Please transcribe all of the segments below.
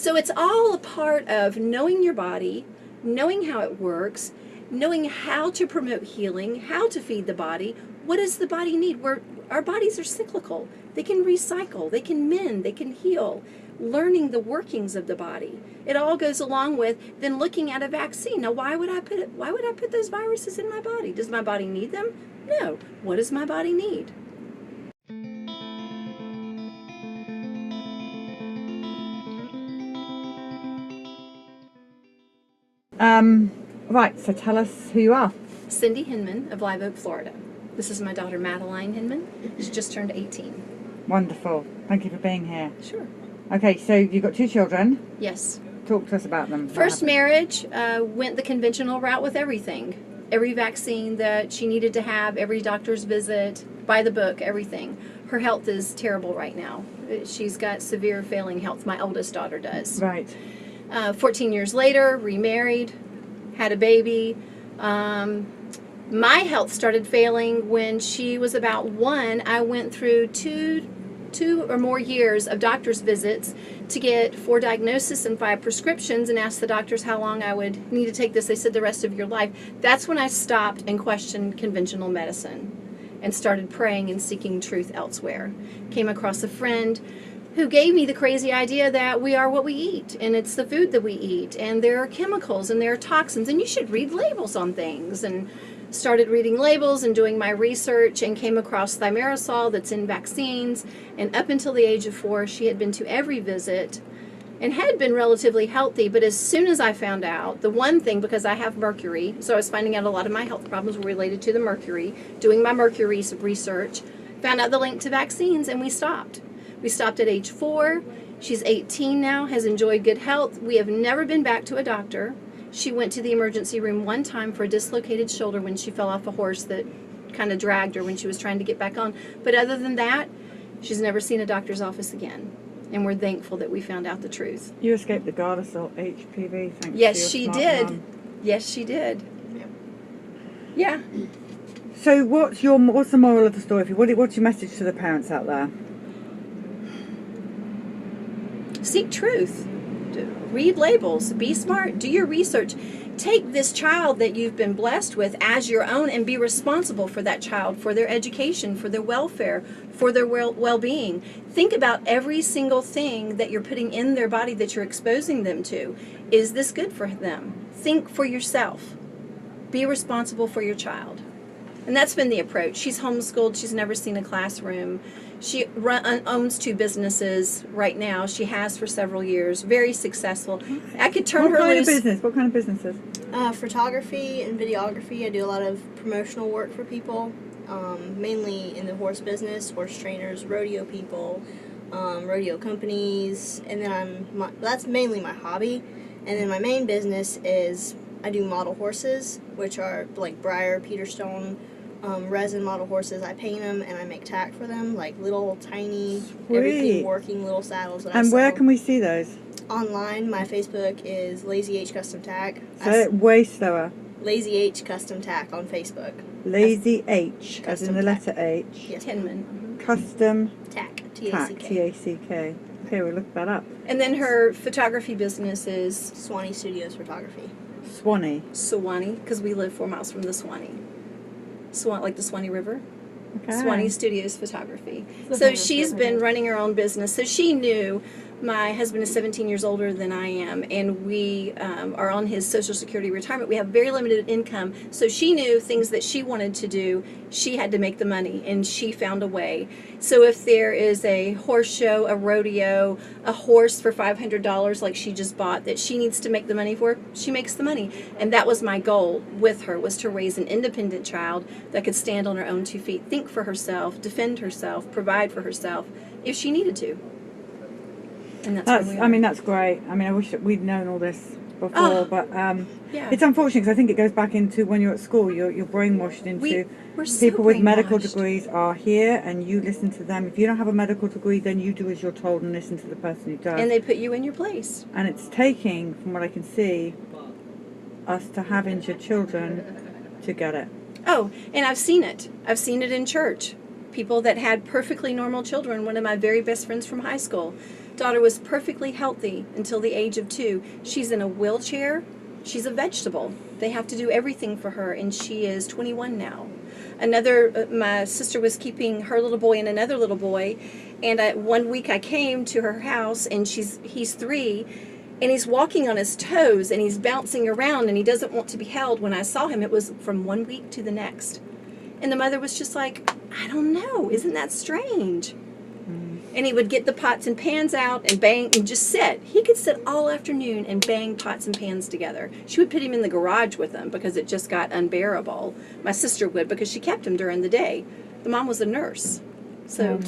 So it's all a part of knowing your body, knowing how it works, knowing how to promote healing, how to feed the body. What does the body need? Our bodies are cyclical. They can recycle, they can mend, they can heal. Learning the workings of the body. It all goes along with then looking at a vaccine. Now, why would I put those viruses in my body? Does my body need them? No. What does my body need? Right, so tell us who you are. Cindy Hinman of Live Oak, Florida. This is my daughter Madeline Hinman. She just turned 18. Wonderful. Thank you for being here. Sure. Okay, so you've got 2 children. Yes. Talk to us about them. First marriage, went the conventional route with everything. Every vaccine that she needed to have, every doctor's visit, by the book, everything. Her health is terrible right now. She's got severe failing health. My oldest daughter does. Right. 14 years later, remarried, had a baby. My health started failing when she was about 1. I went through two or more years of doctor's visits to get 4 diagnoses and 5 prescriptions, and asked the doctors how long I would need to take this. They said the rest of your life. That's when I stopped and questioned conventional medicine and started praying and seeking truth elsewhere. Came across a friend who gave me the crazy idea that we are what we eat, and it's the food that we eat, and there are chemicals and there are toxins, and you should read labels on things. And started reading labels and doing my research, and came across thimerosal that's in vaccines. And up until the age of 4, she had been to every visit and had been relatively healthy. But as soon as I found out, the one thing, because I have mercury, so I was finding out a lot of my health problems were related to the mercury, doing my mercury research, found out the link to vaccines, and we stopped. We stopped at age 4. She's 18 now, has enjoyed good health. We have never been back to a doctor. She went to the emergency room one time for a dislocated shoulder when she fell off a horse that kind of dragged her when she was trying to get back on. But other than that, she's never seen a doctor's office again. And we're thankful that we found out the truth. You escaped the Gardasil HPV, thanks Yes, to your she smart did. mum. Yes, she did. Yeah. So what's the moral of the story? What's your message to the parents out there? Seek truth. Read labels. Be smart. Do your research. Take this child that you've been blessed with as your own and be responsible for that child, for their education, for their welfare, for their well-being. Think about every single thing that you're putting in their body that you're exposing them to. Is this good for them? Think for yourself. Be responsible for your child. And that's been the approach. She's homeschooled. She's never seen a classroom. She owns 2 businesses right now. She has for several years. Very successful. I could turn her loose. What kind of businesses? Photography and videography. I do a lot of promotional work for people, mainly in the horse business, horse trainers, rodeo people, rodeo companies, and then that's mainly my hobby. And then my main business is I do model horses, which are like Breyer, Peterstone, resin model horses. I paint them and I make tack for them, like little tiny, everything working little saddles that I sell. And where can we see those? Online, my Facebook is Lazy H Custom Tack. Say it way slower. Lazy H Custom Tack on Facebook. Lazy H, as in the letter H. Yes. Tinman. Custom Tack. Tack, T-A-C-K. T-A-C-K. Okay, we'll look that up. And then her photography business is Swanee Studios Photography. Swanee. Swanee, because we live 4 miles from the Swanee. Like the Swanee River. Okay. Swanee Studios Photography. So she's been running her own business. So she knew my husband is 17 years older than I am, and we are on his Social Security retirement. We have very limited income. So she knew things that she wanted to do. She had to make the money, and she found a way. So if there is a horse show, a rodeo, a horse for $500 like she just bought that she needs to make the money for, she makes the money. And that was my goal with her, was to raise an independent child that could stand on her own 2 feet, think for herself, defend herself, provide for herself if she needed to. And that's where we are. I mean, that's great. I mean, I wish that we'd known all this before, but yeah. it's unfortunate because I think it goes back into when you're at school, you're brainwashed into We're so people with medical brainwashed. degrees are here and you listen to them. If you don't have a medical degree, then you do as you're told and listen to the person who does. And they put you in your place. And it's taking, from what I can see, us to have injured children to get it. Oh, and I've seen it. I've seen it in church. People that had perfectly normal children. One of my very best friends from high school daughter was perfectly healthy until the age of 2. She's in a wheelchair. She's a vegetable. They have to do everything for her, and she is 21 now. My sister was keeping her little boy and another little boy, and one week I came to her house, and he's 3, and he's walking on his toes, and he's bouncing around, and he doesn't want to be held. When I saw him, it was from one week to the next. And the mother was just like, I don't know, isn't that strange? And he would get the pots and pans out and bang and just sit. He could sit all afternoon and bang pots and pans together. She would put him in the garage with them because it just got unbearable. My sister would, because she kept him during the day. The mom was a nurse. So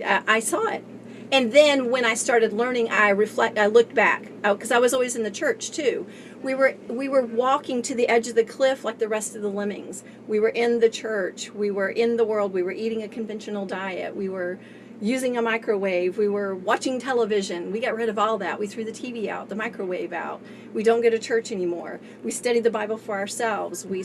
I saw it. And then when I started learning, I looked back, because I was always in the church too. We were walking to the edge of the cliff like the rest of the lemmings. We were in the church. We were in the world. We were eating a conventional diet. We were using a microwave. We were watching television. We got rid of all that. We threw the TV out, the microwave out. We don't go to church anymore. We study the Bible for ourselves. We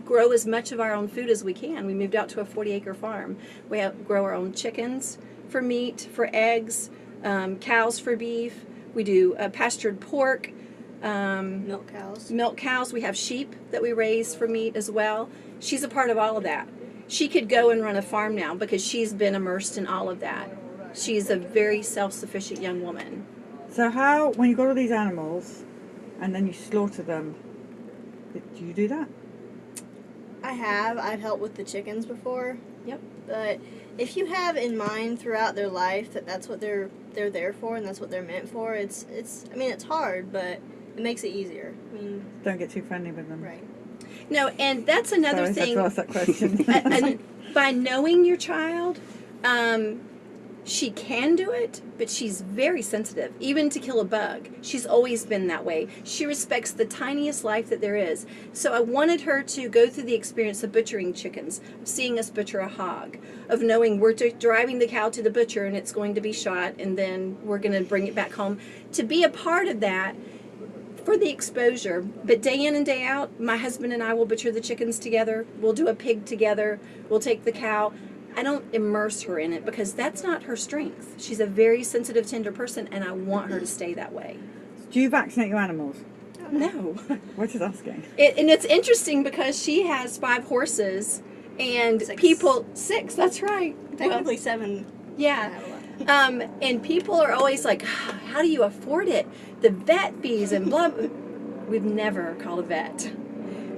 grow as much of our own food as we can. We moved out to a 40-acre farm. We grow our own chickens for meat, for eggs, cows for beef. We do pastured pork. Milk cows. We have sheep that we raise for meat as well. She's a part of all of that. She could go and run a farm now because she's been immersed in all of that. She's a very self-sufficient young woman. So when you got all these animals and then you slaughter them, do you do that? I've helped with the chickens before. Yep. But if you have in mind throughout their life that that's what they're there for and that's what they're meant for, it's hard, but it makes it easier. Don't get too friendly with them. Right. No, and that's another thing. Sorry, I had to ask that question. And by knowing your child, she can do it, but she's very sensitive, even to kill a bug. She's always been that way. She respects the tiniest life that there is. So I wanted her to go through the experience of butchering chickens, of seeing us butcher a hog, of knowing we're driving the cow to the butcher and it's going to be shot, and then we're going to bring it back home. To be a part of that, for the exposure, but day in and day out, my husband and I will butcher the chickens together. We'll do a pig together. We'll take the cow. I don't immerse her in it because that's not her strength. She's a very sensitive, tender person, and I want her to stay that way. Do you vaccinate your animals? No. We're just asking. And it's interesting because she has 5 horses, and 6, that's right. Technically 7. Yeah. And people are always like, how do you afford it? The vet fees and blah. We've never called a vet.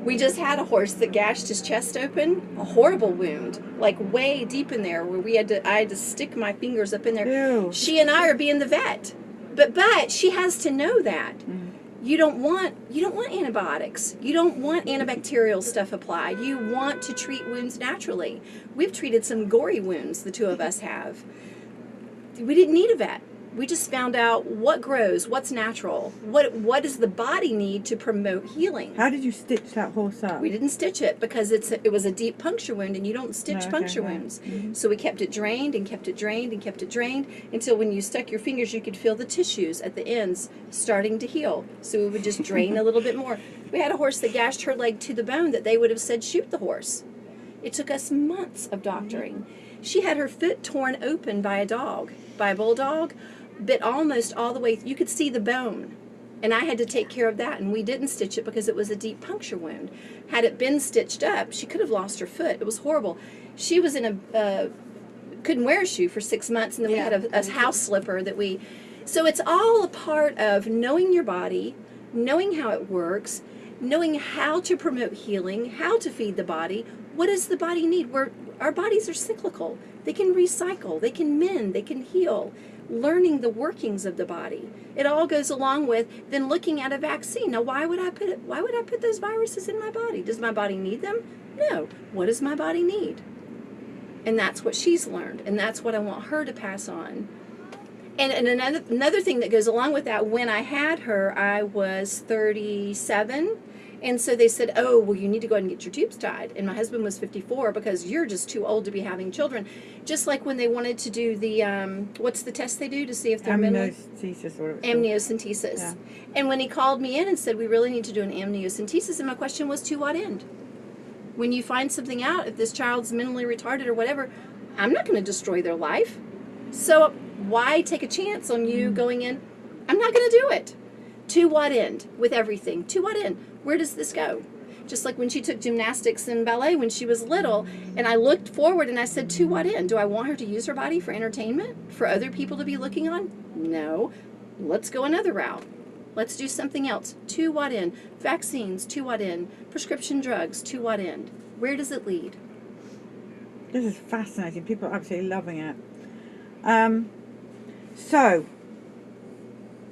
We just had a horse that gashed his chest open, a horrible wound, like way deep in there, where I had to stick my fingers up in there. Ew. She and I are being the vet, but she has to know that. You don't want antibiotics. You don't want antibacterial stuff applied. You want to treat wounds naturally. We've treated some gory wounds, the 2 of us have. We didn't need a vet. We just found out what grows, what's natural, what does the body need to promote healing. How did you stitch that horse up? We didn't stitch it because it was a deep puncture wound, and you don't stitch puncture wounds. So we kept it drained and kept it drained and kept it drained until when you stuck your fingers, you could feel the tissues at the ends starting to heal. So we would just drain a little bit more. We had a horse that gashed her leg to the bone that they would have said shoot the horse. It took us months of doctoring. She had her foot torn open by a bulldog, bit almost all the way. You could see the bone. And I had to take care of that, and we didn't stitch it because it was a deep puncture wound. Had it been stitched up, she could have lost her foot. It was horrible. She was in couldn't wear a shoe for 6 months, and then we had a house slipper that so it's all a part of knowing your body, knowing how it works, knowing how to promote healing, how to feed the body. What does the body need? Our bodies are cyclical. They can recycle, they can mend, they can heal. Learning the workings of the body. It all goes along with then looking at a vaccine. Now, why would I put those viruses in my body? Does my body need them? No. What does my body need? And that's what she's learned, and that's what I want her to pass on. And another thing that goes along with that, when I had her, I was 37. And so they said, oh, well, you need to go ahead and get your tubes tied. And my husband was 54 because you're just too old to be having children. Just like when they wanted to do the, what's the test they do to see if they're amniocentesis. Amniocentesis. Yeah. And when he called me in and said, we really need to do an amniocentesis, and my question was, to what end? When you find something out, if this child's mentally retarded or whatever, I'm not going to destroy their life. So Why take a chance on you going in? I'm not going to do it. To what end with everything? To what end? Where does this go? Just like when she took gymnastics and ballet when she was little, and I looked forward and I said, to what end? Do I want her to use her body for entertainment? For other people to be looking on? No. Let's go another route. Let's do something else. To what end? Vaccines, to what end? Prescription drugs, to what end? Where does it lead? This is fascinating. People are absolutely loving it. So,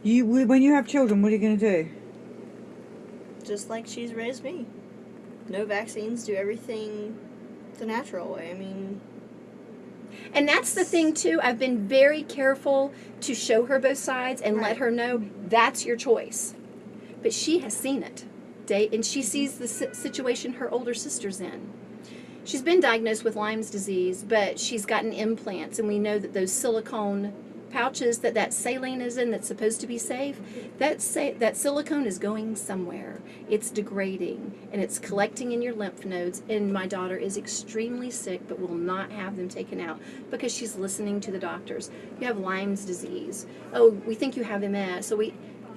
when you have children, what are you going to do? Just like she's raised me. No vaccines, do everything the natural way. I mean, and that's the thing too. I've been very careful to show her both sides and let her know that's your choice. But she has seen it, and she sees the situation her older sister's in. She's been diagnosed with Lyme's disease, but she's gotten implants, and we know that those silicone pouches that saline is in that's supposed to be safe, that silicone is going somewhere. It's degrading, and it's collecting in your lymph nodes, and my daughter is extremely sick but will not have them taken out because she's listening to the doctors. You have Lyme's disease. Oh, we think you have MS.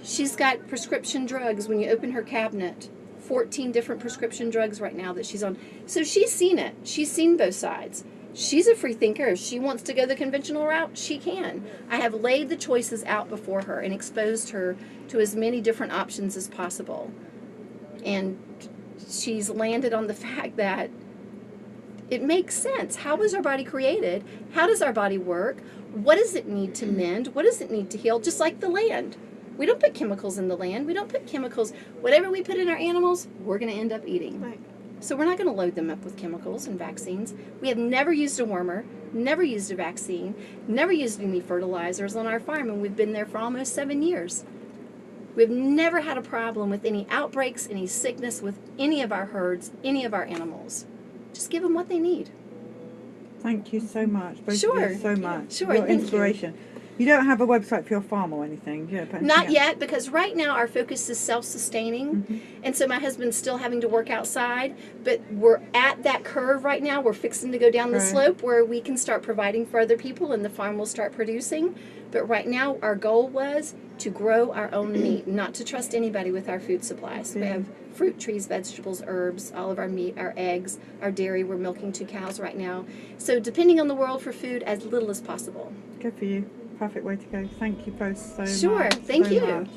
She's got prescription drugs. When you open her cabinet, 14 different prescription drugs right now that she's on. So she's seen it. She's seen both sides. She's a free thinker. If she wants to go the conventional route, she can. I have laid the choices out before her and exposed her to as many different options as possible. And she's landed on the fact that it makes sense. How was our body created? How does our body work? What does it need to mend? What does it need to heal? Just like the land. We don't put chemicals in the land. We don't put chemicals. Whatever we put in our animals, we're going to end up eating. right. So we're not going to load them up with chemicals and vaccines. We have never used a wormer, never used a vaccine, never used any fertilizers on our farm, and we've been there for almost 7 years. We've never had a problem with any outbreaks, any sickness with any of our herds, any of our animals. Just give them what they need. Thank you so much. Both Sure. of you so much. Sure, Your thank you. inspiration. You don't have a website for your farm or anything? You don't put anything Not up? yet, because right now our focus is self-sustaining, and so my husband's still having to work outside, but we're at that curve right now. We're fixing to go down the Right. slope where we can start providing for other people and the farm will start producing. But right now our goal was to grow our own meat, not to trust anybody with our food supplies. We have fruit trees, vegetables, herbs, all of our meat, our eggs, our dairy. We're milking 2 cows right now. So depending on the world for food, as little as possible. Good for you. Perfect way to go. Thank you both so much. Sure, thank so you. much.